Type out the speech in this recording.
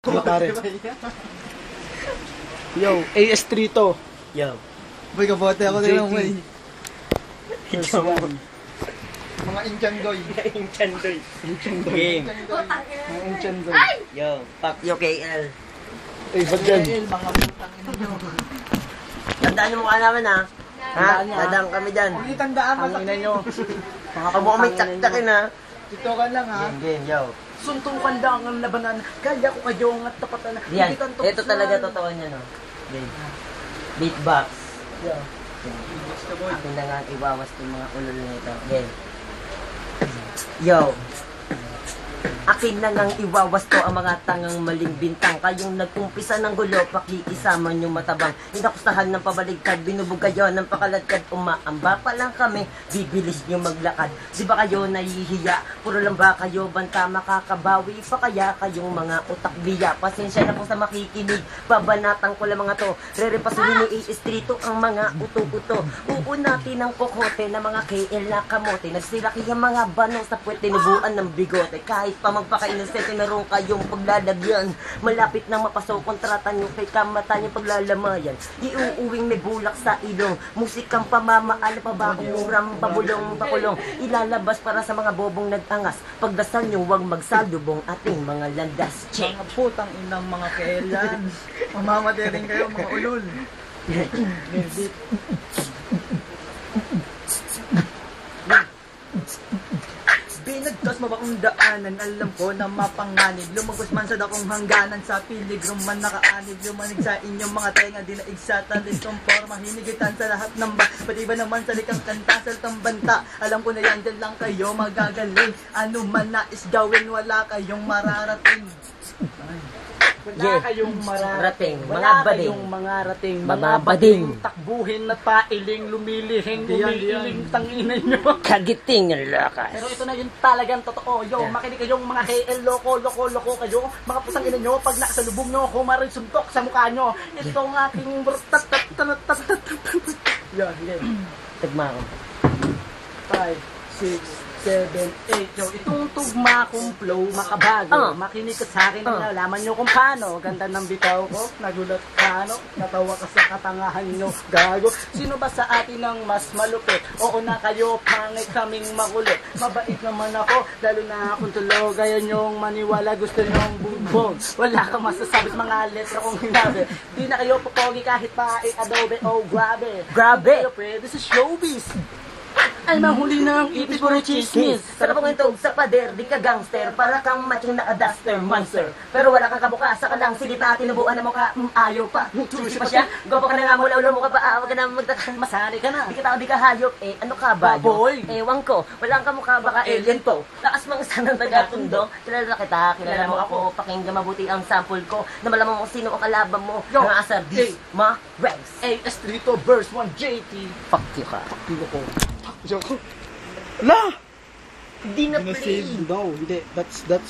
Ano pare? Yo, AS3 to. Yo. Boy, kabote ako din lang, boy. First one. Mga Inchandoy. Inchandoy. Inchandoy. Game. Mga Inchandoy. Yo, fuck yo KL. Eh, ba't yan? Mga putang ina nyo. Tandaan yung mukha namin ha. Ha? Tandaan niya. Tandaan kami dyan. Huwag niyo tandaan mo. Ang ina nyo. Huwag mo kami taktakin ha. Dito ka lang, ha? Game, yo. Suntukan lang ang labanan. Kaya ko kayo at tapatan. Yan. Ito talaga totoo niya no. Game. Beatbox. Yeah. Akin na nga iwawas yung mga ulol nito. Game. Yo. Akin na ngang iwawas to ang mga tangang maling bintang. Kayong nagkumpisa ng gulo, pakikisama nyo matabang. Inakusahan ng pabaligtad, binubog kayo ng pakaladkad. Umaamba pa lang kami, bibilis nyo maglakad. Di ba kayo nahihiya? Puro lang ba kayo banta makakabawi? Pa kaya kayong mga utak biya? Pasensya na po sa makikinig, babanatan ko lang mga to. Rerepasuhin ni A-Street ang mga uto-uto. Uunatin ng kokote na mga KL na kamote. Nagsilaki ang mga banong sa puwet, tinubuan ng bigote. Kahit pa magpaka-inosente, meron kayong paglalagyan. Malapit na mapasok, kontrata nyo kay kamata nyo paglalamayan. Iuuwing may bulak sa ilong, musikang pamamaala pa ba, umurang pabulong pakulong. Ilalabas para sa mga bobong nag-angas. Pagdasal nyo, huwag magsalubong ating mga landas. Check! Mga putang inang mga kailan. Mamamatay rin kayo, mga ulol. Binagtas mabaong daanan, alam ko na mapanganib. Lumagos man sa dakong hangganan, sa piligrom man nakaanib. Lumanig sa inyong mga tenga, dinaig sa talisong forma. Hinigitan sa lahat ng ba, pati ba naman sa likang kanta, saltang banta. Alam ko na yan, dyan lang kayo magagaling. Ano man nais gawin, wala kayong mararating. Wala kayong Rating, Wala mga bading. kayong mga rating. Mga Mga bading. bading. Takbuhin na pailing, lumilihing, umiiling, tangina nyo. Kagiting ang lakas. Pero ito na yung talagang totoo. Yo, makinig kayong mga KL, loko kayo. Mga putang ina nyo, pag nakasalubong nyo, kumarin suntok sa mukha nyo. Ito ang ating yan, yan. Tagma ko. 5, 6, 7, 8. Yo, itong tugma kong flow, makabago. Makinig ka sa akin, nalaman nyo kung paano. Ganda ng bitaw ko, nagulat ka, no? Natawa ka sa katangahan nyo, gago. Sino ba sa atin ang mas malupit? Oo na kayo, pangit kaming makulit. Mabait naman ako, lalo na akong tulog. Ayaw nyong maniwala, gusto nyong bugbog. Wala kang masasabi sa mga letra kong hinabi. Di na kayo pupogi kahit pa adobe, oh grabe. Grabe! Pero pwede sa showbiz. Ay mahuli ng ipis puro chismis. Sarap ang itog sa pader, di ka gangster. Para kang matching na duster monster. Pero wala kang kabuka, sa kalang silip na tinubuan na mukha. Ayaw pa, susi pa siya. Gopo ka na nga mula ulo mo ka pa. Huwag ka na magtatang. Masari ka na. Di ka tao, di ka hayop. Eh, ano ka ba? Baboy. Ewan ko. Wala kang kamukha, baka alien to. Lakas mga sanang taga-tundo. Kilala kita, kilala mo ako. Pakinggan mabuti ang sample ko. Na malaman mo kung sino ang kalaban mo. Yo, Mga asar, dis, ma, regs. AS3 to verse 1 JT. Fuck you ka. Pilo ko. Joke. Wala! Di na play. No, hindi. That's that.